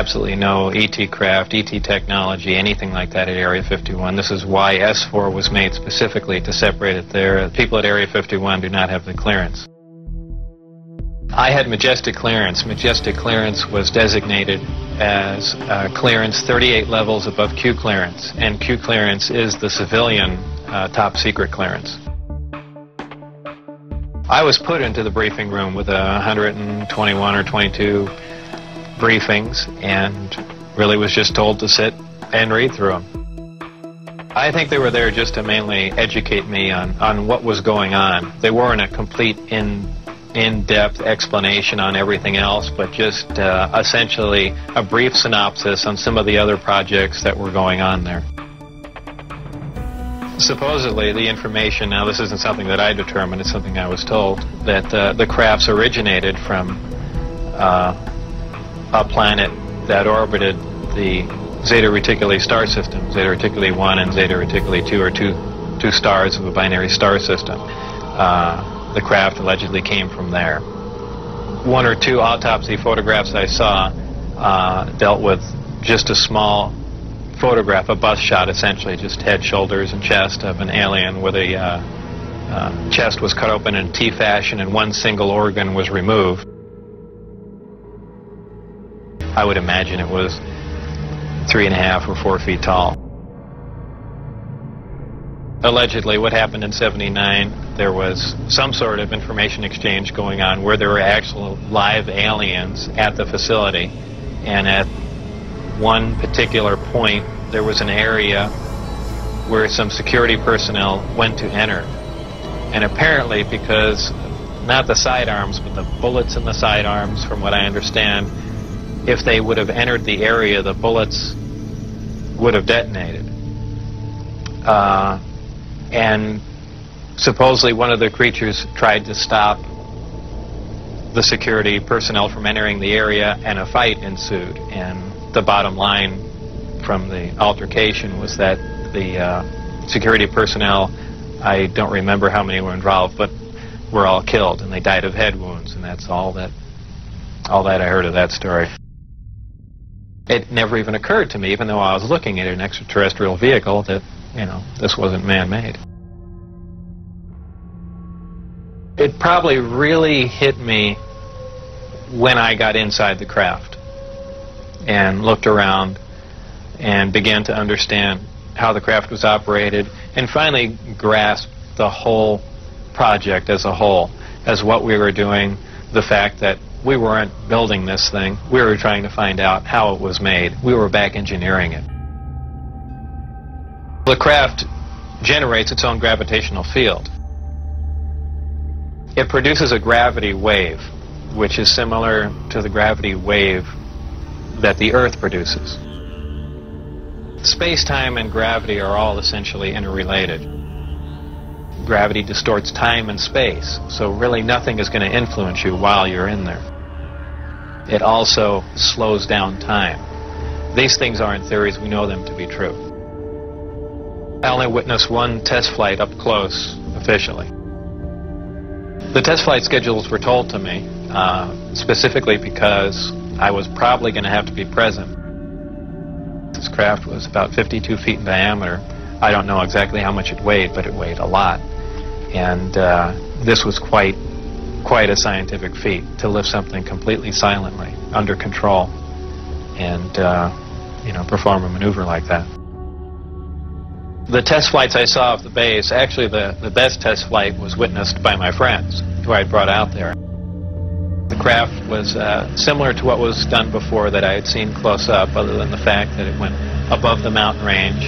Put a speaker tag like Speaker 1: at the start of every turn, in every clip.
Speaker 1: absolutely no ET craft, ET technology, anything like that at Area 51. This is why S4 was made specifically to separate it there. People at Area 51 do not have the clearance. I had Majestic clearance. Majestic clearance was designated as clearance 38 levels above Q clearance, and Q clearance is the civilian top secret clearance. I was put into the briefing room with 121 or 22 briefings and really was just told to sit and read through them. I think they were there just to mainly educate me on what was going on. They weren't a complete in-depth explanation on everything else, but just essentially a brief synopsis on some of the other projects that were going on there. Supposedly, the information, now this isn't something that I determined, it's something I was told, that the crafts originated from a planet that orbited the Zeta Reticuli star system. Zeta Reticuli 1 and Zeta Reticuli 2 are two stars of a binary star system. The craft allegedly came from there. One or two autopsy photographs I saw dealt with just a small photograph, a bust shot essentially, just head, shoulders, and chest of an alien where the chest was cut open in T fashion and one single organ was removed. I would imagine it was 3.5 or 4 feet tall. Allegedly, what happened in '79, there was some sort of information exchange going on where there were actual live aliens at the facility, and at one particular point there was an area where some security personnel went to enter, and apparently because not the sidearms but the bullets in the sidearms, from what I understand, if they would have entered the area, the bullets would have detonated. And supposedly one of the creatures tried to stop the security personnel from entering the area, and a fight ensued. And the bottom line from the altercation was that the security personnel, I don't remember how many were involved, but were all killed, and they died of head wounds, and that's all that I heard of that story. It never even occurred to me, even though I was looking at an extraterrestrial vehicle, that, you know, this wasn't man-made. It probably really hit me when I got inside the craft and looked around and began to understand how the craft was operated, and finally grasped the whole project as a whole, as what we were doing, the fact that we weren't building this thing, we were trying to find out how it was made. We were back engineering it. The craft generates its own gravitational field. It produces a gravity wave, which is similar to the gravity wave that the Earth produces. Space-time and gravity are all essentially interrelated. Gravity distorts time and space, so really nothing is going to influence you while you're in there. It also slows down time. These things aren't theories, we know them to be true. I only witnessed one test flight up close, officially. The test flight schedules were told to me, specifically because I was probably going to have to be present. This craft was about 52 feet in diameter. I don't know exactly how much it weighed, but it weighed a lot. And this was quite a scientific feat, to lift something completely silently, under control, and you know, perform a maneuver like that. The test flights I saw of the base, actually the best test flight was witnessed by my friends, who I had brought out there. The craft was similar to what was done before that I had seen close up, other than the fact that it went above the mountain range,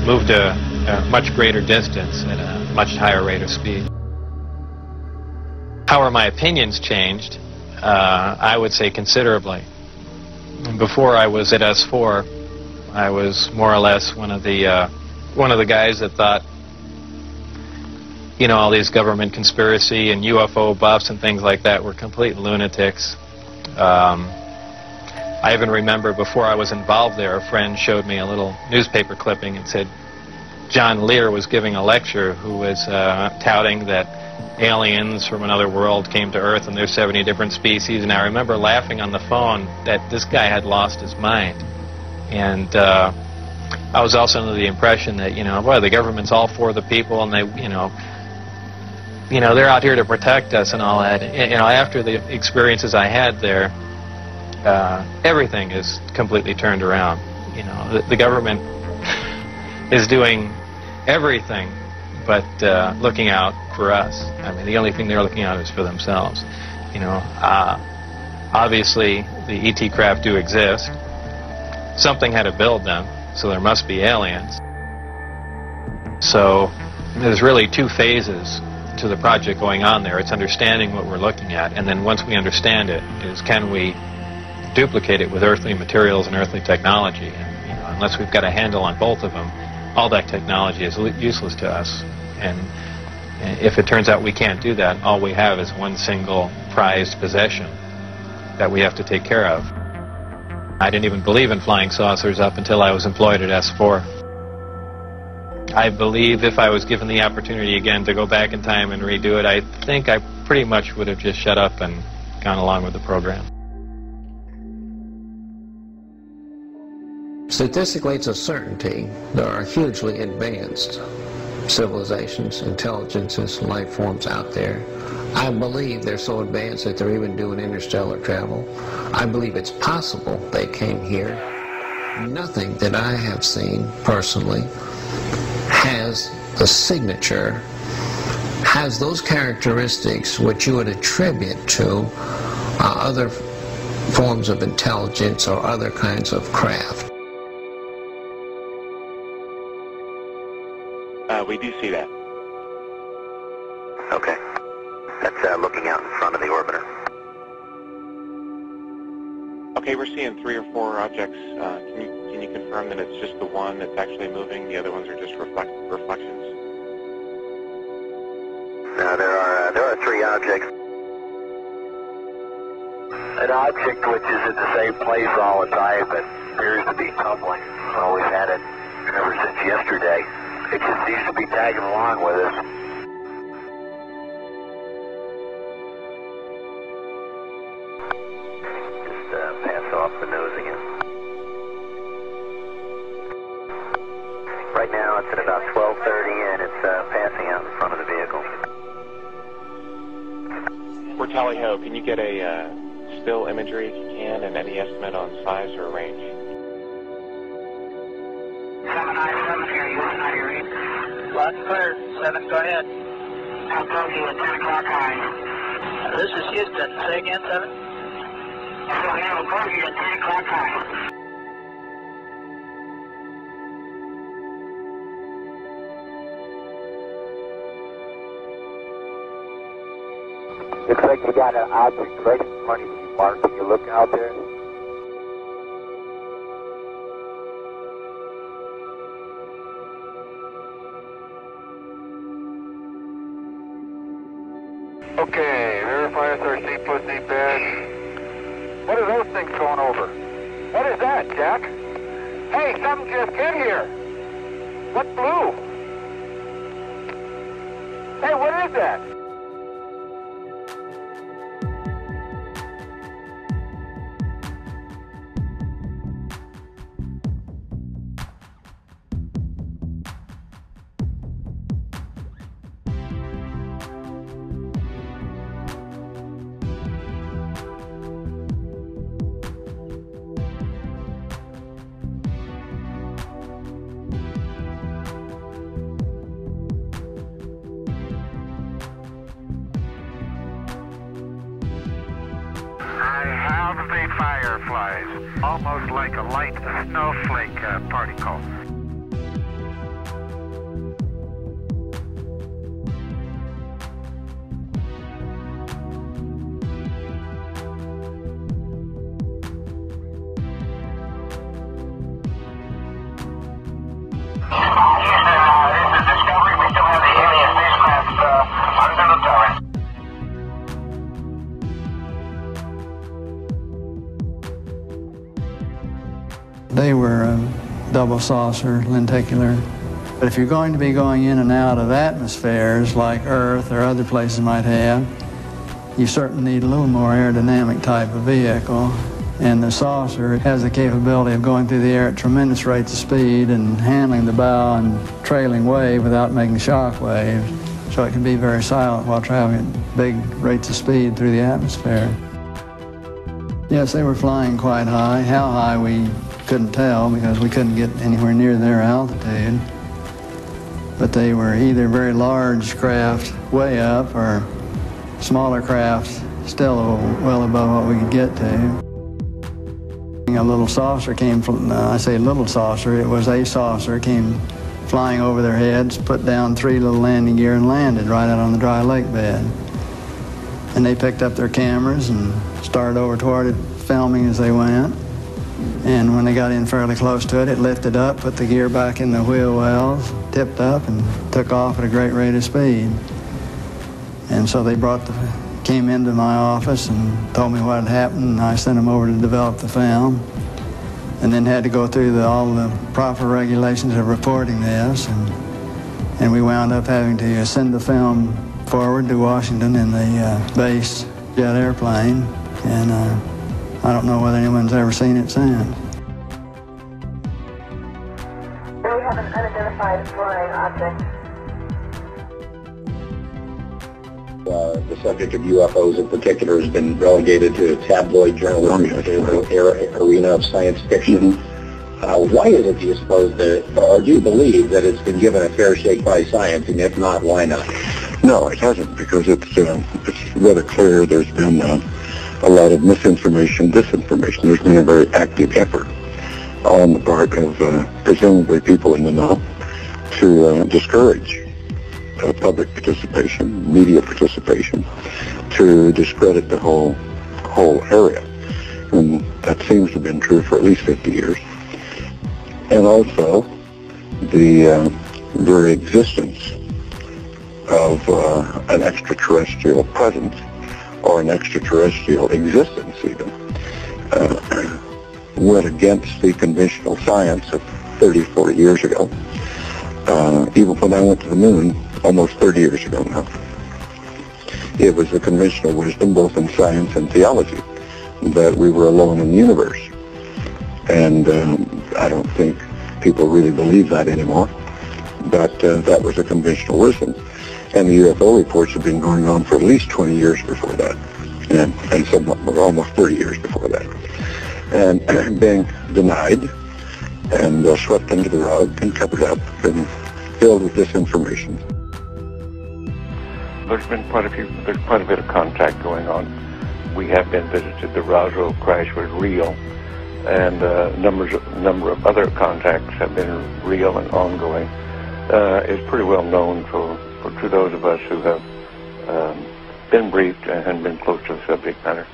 Speaker 1: moved a much greater distance at a much higher rate of speed. How are my opinions changed? I would say considerably. Before I was at S4, I was more or less one of the guys that thought, you know, all these government conspiracy and UFO buffs and things like that were complete lunatics. I even remember before I was involved there, a friend showed me a little newspaper clipping and said John Lear was giving a lecture who was touting that aliens from another world came to Earth and there's 70 different species, and I remember laughing on the phone that this guy had lost his mind. And I was also under the impression that, boy, the government's all for the people, and they, they're out here to protect us and all that. After the experiences I had there, everything is completely turned around. The government is doing everything but looking out for us. I mean, the only thing they're looking out is for themselves. Obviously, the ET craft do exist. Something had to build them, so there must be aliens. So there's really two phases to the project going on there. It's understanding what we're looking at, and then once we understand it, is can we duplicate it with earthly materials and earthly technology? And unless we've got a handle on both of them, all that technology is useless to us. And if it turns out we can't do that, all we have is one single prized possession that we have to take care of. I didn't even believe in flying saucers up until I was employed at S4. I believe if I was given the opportunity again to go back in time and redo it, I think I pretty much would have just shut up and gone along with the program.
Speaker 2: Statistically, it's a certainty. There are hugely advanced civilizations, intelligences, life forms out there. I believe they're so advanced that they're even doing interstellar travel. I believe it's possible they came here. Nothing that I have seen personally has the signature, has those characteristics which you would attribute to other forms of intelligence or other kinds of craft.
Speaker 3: We do see that.
Speaker 4: Okay. That's looking out in front of the orbiter.
Speaker 3: Okay, we're seeing 3 or 4 objects. Can you confirm that it's just the one that's actually moving? The other ones are just reflections?
Speaker 4: There are 3 objects. An object which is in the same place all the time but appears to be tumbling. Always had it ever since yesterday. It just seems to be tagging along with us. Just pass off the nose again. Right now it's at about 12:30 and it's passing out in front of the vehicle.
Speaker 3: For Tally Ho, can you get a still imagery if you can, and any estimate on size or range?
Speaker 5: 797 here, Houston, how do you read? Loud and clear. 7, go ahead. I'll close you at 10 o'clock high. This is Houston. Say again, 7? I'll close you at 10 o'clock high.
Speaker 4: Looks like you got an object right in front of you, Mark. Can you look out there?
Speaker 6: Okay, verify it's our C plus D badge. What are those things going over? What is that, Jack? Hey, something just hit here. What blue? Hey, what is that? How do they fireflies? Almost like a light snowflake particle.
Speaker 7: They were double saucer, lenticular But if you're going to be going in and out of atmospheres like Earth or other places might have, you certainly need a little more aerodynamic type of vehicle. And the saucer has the capability of going through the air at tremendous rates of speed and handling the bow and trailing wave without making shock waves. So it can be very silent while traveling at big rates of speed through the atmosphere. Yes, they were flying quite high. How high we couldn't tell because we couldn't get anywhere near their altitude. But they were either very large craft way up or smaller craft still well above what we could get to. A little saucer came from, I say little saucer, it was a saucer, came flying over their heads, put down 3 little landing gear and landed right out on the dry lake bed. And they picked up their cameras and started over toward it, filming as they went. And when they got in fairly close to it, it lifted up, put the gear back in the wheel wells, tipped up, and took off at a great rate of speed. And so they came into my office and told me what had happened, and I sent them over to develop the film. And then had to go through all the proper regulations of reporting this. And we wound up having to send the film forward to Washington in the base jet airplane. And I don't know whether anyone's ever seen it since.
Speaker 8: We have an unidentified flying object.
Speaker 9: The subject of UFOs in particular has been relegated to tabloid journalism, the arena of science fiction. Why is it, do you suppose, or do you believe that it's been given a fair shake by science, and if not, why not?
Speaker 10: No, it hasn't, because it's rather clear there's been a lot of misinformation, disinformation. There's been a very active effort on the part of presumably people in the know to discourage public participation, media participation, to discredit the whole area. And that seems to have been true for at least 50 years. And also the very existence of an extraterrestrial presence, or an extraterrestrial existence even, went against the conventional science of 30, 40 years ago. Even when I went to the moon, almost 30 years ago now, it was the conventional wisdom, both in science and theology, that we were alone in the universe. And I don't think people really believe that anymore, but that was a conventional wisdom. And the UFO reports have been going on for at least 20 years before that, and some almost 30 years before that, and being denied and swept under the rug and covered up and filled with disinformation.
Speaker 11: There's quite a bit of contact going on. We have been visited. The Roswell crash was real, and a number of other contacts have been real and ongoing. It's pretty well known to those of us who have been briefed and been close to the subject matter.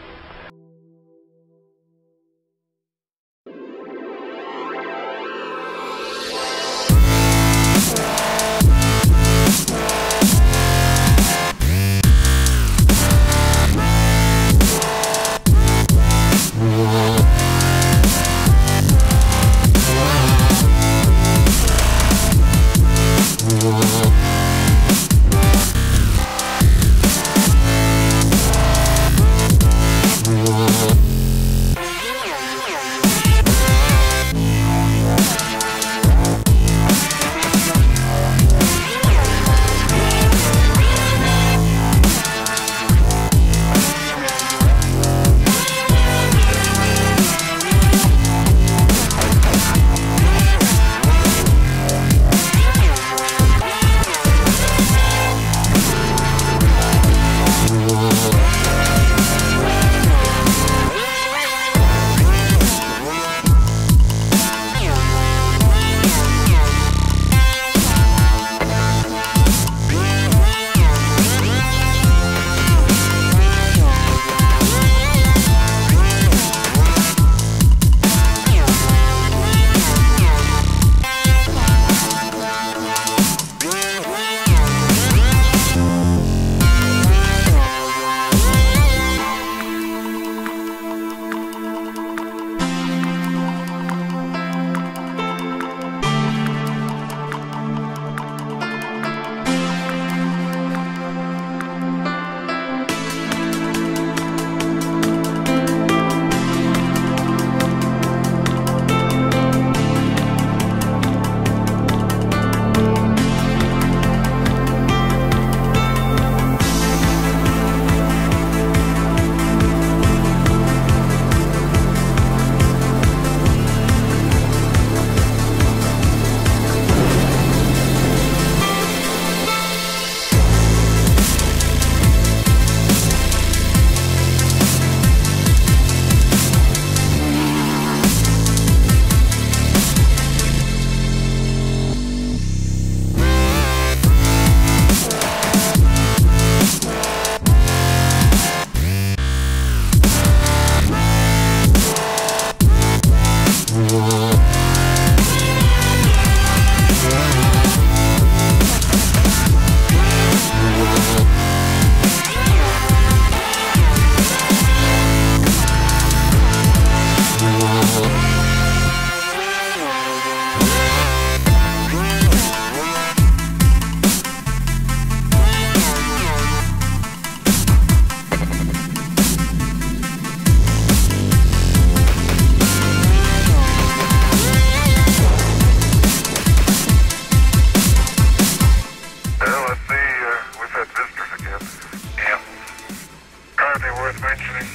Speaker 6: hardly worth mentioning.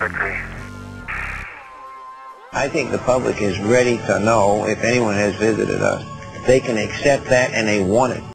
Speaker 6: Agree.
Speaker 12: I think the public is ready to know if anyone has visited us. They can accept that and they want it.